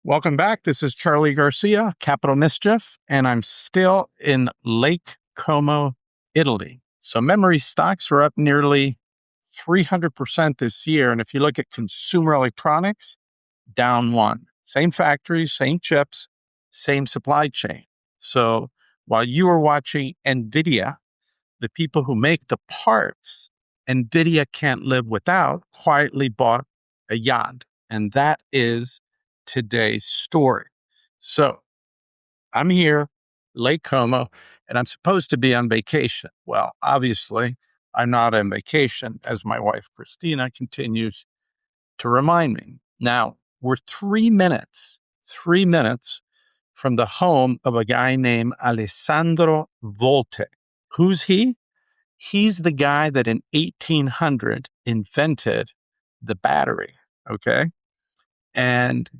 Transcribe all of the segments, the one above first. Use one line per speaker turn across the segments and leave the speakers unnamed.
Welcome back. This is Charlie Garcia, Capital Mischief, and I'm still in Lake Como, Italy. So memory stocks are up nearly 300% this year. And if you look at consumer electronics, down one. Same factories, same chips, same supply chain. So while you were watching NVIDIA, the people who make the parts NVIDIA can't live without quietly bought a yacht. And that is today's story. So I'm here, Lake Como, and I'm supposed to be on vacation. Well, obviously, I'm not on vacation, as my wife, Christina, continues to remind me. Now, we're 3 minutes from the home of a guy named Alessandro Volta. Who's he? He's the guy that in 1800 invented the battery, okay? And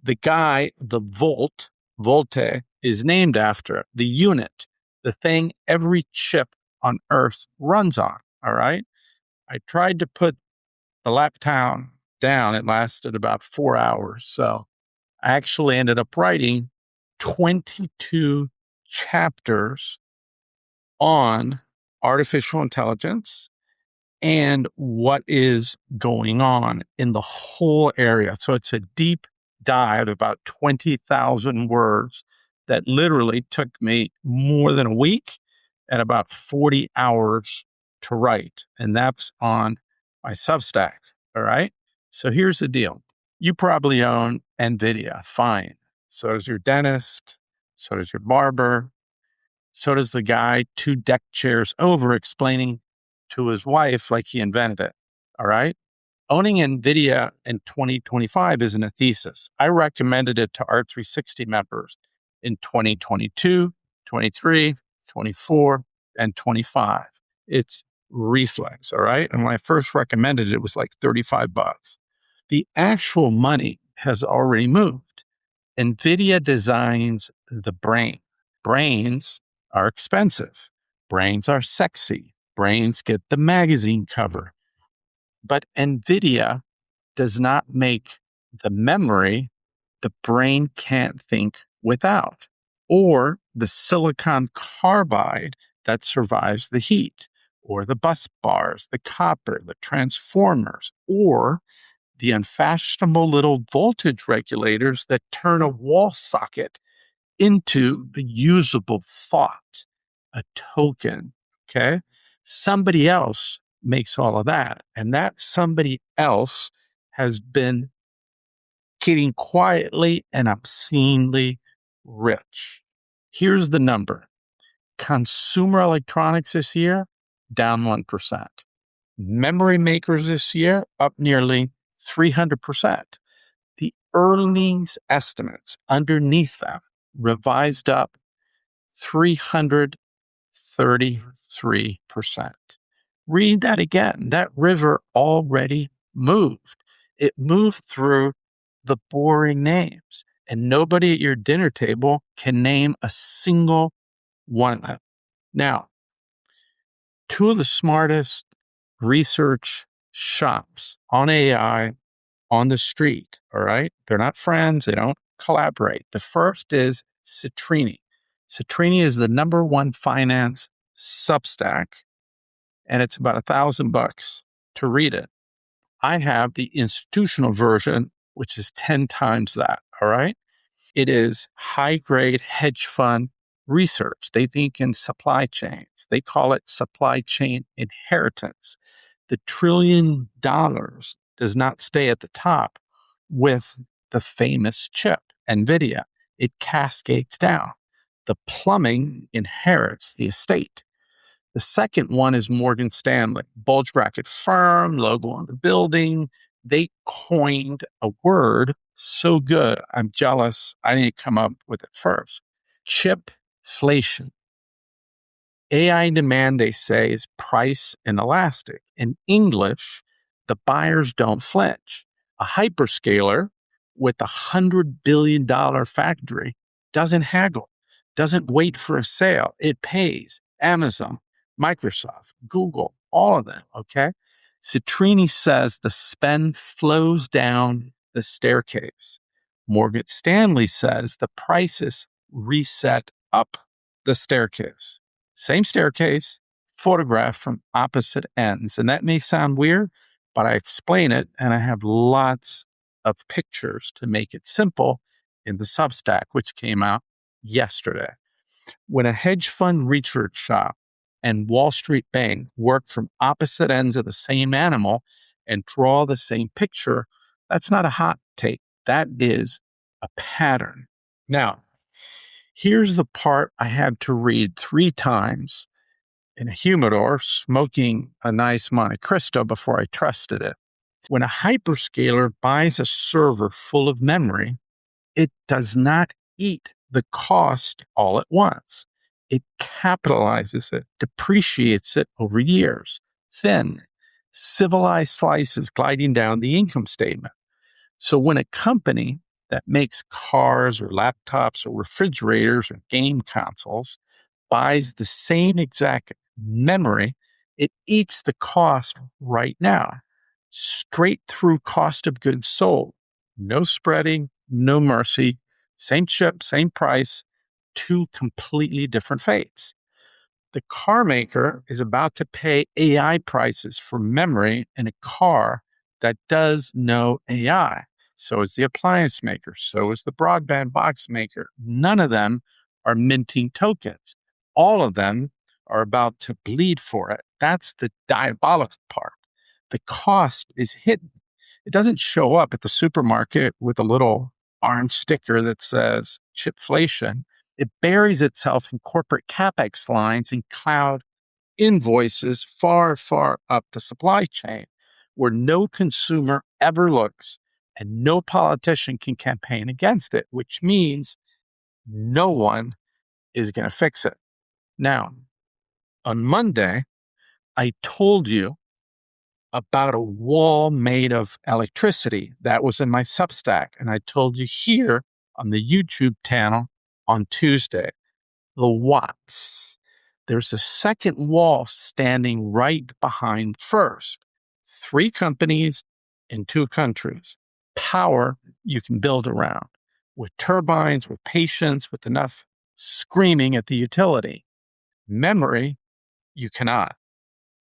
the guy, the Volte, is named after the unit, the thing every chip on Earth runs on, all right? I tried to put the laptop down. It lasted about 4 hours. So I actually ended up writing 22 chapters on artificial intelligence and what is going on in the whole area. So it's a deep dive, about 20,000 words that literally took me more than a week and about 40 hours to write. And that's on my Substack. All right. So here's the deal. You probably own NVIDIA. Fine. So does your dentist. So does your barber. So does the guy 2 deck chairs over explaining to his wife like he invented it. All right. Owning NVIDIA in 2025 isn't a thesis. I recommended it to our 360 members in 2022, 23, 24, and 25. It's reflex. All right. And when I first recommended it, it was like $35. The actual money has already moved. NVIDIA designs the brain. Brains are expensive. Brains are sexy. Brains get the magazine cover. But NVIDIA does not make the memory the brain can't think without, or the silicon carbide that survives the heat, or the bus bars, the copper, the transformers, or the unfashionable little voltage regulators that turn a wall socket into a usable thought, a token, okay? Somebody else makes all of that. And that somebody else has been getting quietly and obscenely rich. Here's the number. Consumer electronics this year, down 1%. Memory makers this year, up nearly 300%. The earnings estimates underneath them revised up 333%. Read that again. That river already moved. It moved through the boring names, and nobody at your dinner table can name a single one of them. Now, 2 of the smartest research shops on AI on the street, all right? They're not friends. They don't collaborate. The first is Citrini. Citrini is the #1 finance Substack, and it's about $1,000 to read it. I have the institutional version, which is 10 times that, all right? It is high-grade hedge fund research. They think in supply chains. They call it supply chain inheritance. The $1 trillion does not stay at the top with the famous chip, NVIDIA. It cascades down. The plumbing inherits the estate. The second one is Morgan Stanley, bulge bracket firm, logo on the building. They coined a word so good, I'm jealous I didn't come up with it first. Chipflation. AI demand, they say, is price inelastic. In English, the buyers don't flinch. A hyperscaler with $100 billion factory doesn't haggle, doesn't wait for a sale. It pays. Amazon, Microsoft, Google, all of them, okay? Citrini says the spend flows down the staircase. Morgan Stanley says the prices reset up the staircase. Same staircase, photographed from opposite ends. And that may sound weird, but I explain it, and I have lots of pictures to make it simple in the Substack, which came out yesterday. When a hedge fund research shop and Wall Street bank work from opposite ends of the same animal and draw the same picture, that's not a hot take. That is a pattern. Now, here's the part I had to read 3 times in a humidor, smoking a nice Monte Cristo before I trusted it. When a hyperscaler buys a server full of memory, it does not eat the cost all at once. It capitalizes it, depreciates it over years. Thin, civilized slices gliding down the income statement. So when a company that makes cars or laptops or refrigerators or game consoles buys the same exact memory, it eats the cost right now, straight through cost of goods sold. No spreading, no mercy, same chip, same price, 2 completely different fates. The car maker is about to pay AI prices for memory in a car that does no AI. So is the appliance maker. So is the broadband box maker. None of them are minting tokens. All of them are about to bleed for it. That's the diabolical part. The cost is hidden. It doesn't show up at the supermarket with a little orange sticker that says chipflation. It buries itself in corporate CapEx lines and cloud invoices far, far up the supply chain, where no consumer ever looks and no politician can campaign against it, which means no one is going to fix it. Now, on Monday, I told you about a wall made of electricity. That was in my Substack. And I told you here on the YouTube channel on Tuesday, the watts. There's a second wall standing right behind first. 3 companies in 2 countries. Power you can build around with turbines, with patience, with enough screaming at the utility. Memory, you cannot.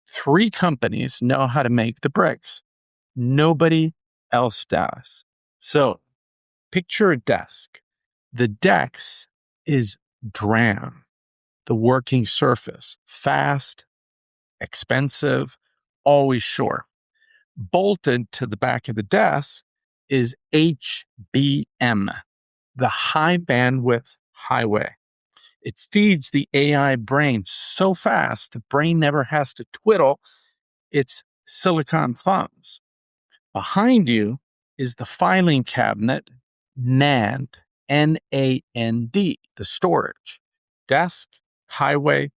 3 companies know how to make the bricks. Nobody else does. So picture a desk. The desk is DRAM, the working surface, fast, expensive, always short. Bolted to the back of the desk is HBM, the high bandwidth highway. It feeds the AI brain so fast, the brain never has to twiddle its silicon thumbs. Behind you is the filing cabinet, NAND, NAND, the storage. Desk, highway,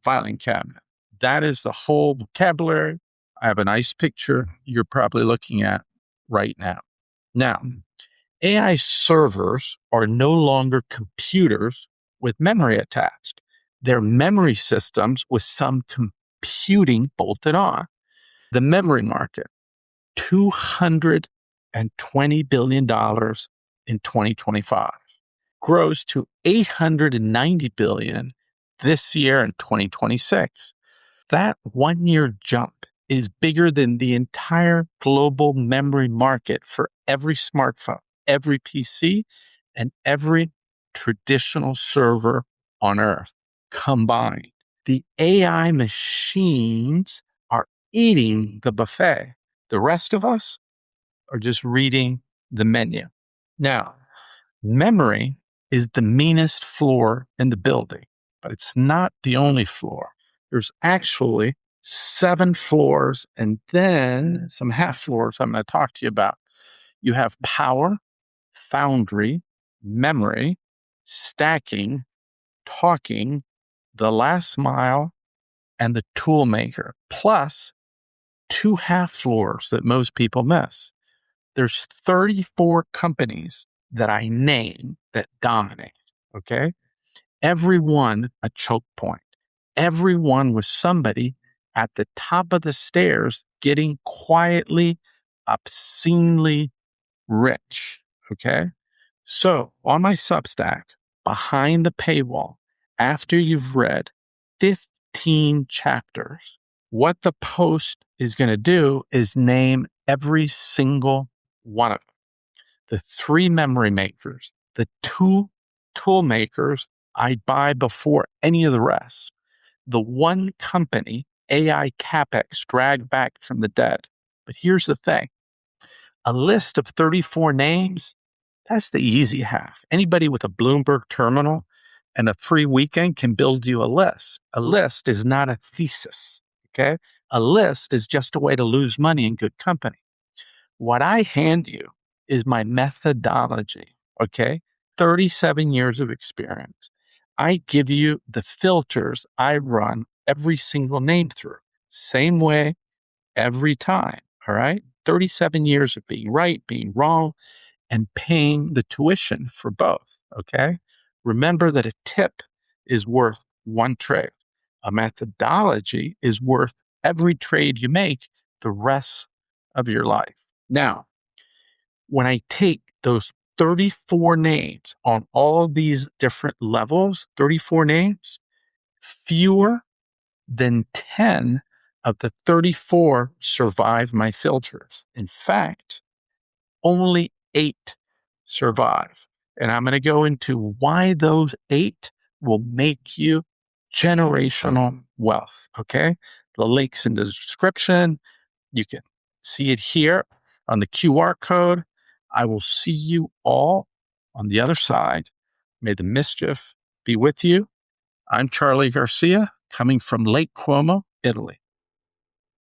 filing cabinet. That is the whole vocabulary. I have a nice picture you're probably looking at right now. Now, AI servers are no longer computers with memory attached. They're memory systems with some computing bolted on. The memory market, $220 billion in 2025, grows to $890 billion this year in 2026. That 1-year jump is bigger than the entire global memory market for every smartphone, every PC, and every traditional server on Earth combined. The AI machines are eating the buffet. The rest of us are just reading the menu. Now, memory is the meanest floor in the building, but it's not the only floor. There's actually 7 floors and then some half floors I'm going to talk to you about. You have power, foundry, memory, stacking, talking, the last mile, and the tool maker, plus 2 half floors that most people miss. There's 34 companies that I name that dominate, okay? Every one a choke point. Every one was somebody at the top of the stairs getting quietly, obscenely rich, okay? So on my Substack, behind the paywall, after you've read 15 chapters, what the post is going to do is name every single one of them. The 3 memory makers, the 2 tool makers I buy before any of the rest, the 1 company AI CapEx dragged back from the dead. But here's the thing, a list of 34 names, that's the easy half. Anybody with a Bloomberg terminal and a free weekend can build you a list. A list is not a thesis, okay? A list is just a way to lose money in good company. What I hand you is my methodology, okay? 37 years of experience. I give you the filters I run every single name through. Same way every time, all right? 37 years of being right, being wrong, and paying the tuition for both, okay? Remember that a tip is worth 1 trade. A methodology is worth every trade you make the rest of your life. Now, when I take those 34 names on all these different levels, 34 names, fewer than 10 of the 34 survive my filters. In fact, only 8 survive. And I'm going to go into why those 8 will make you generational wealth. Okay. The link's in the description. You can see it here on the QR code. I will see you all on the other side. May the mischief be with you. I'm Charlie Garcia, coming from Lake Como, Italy.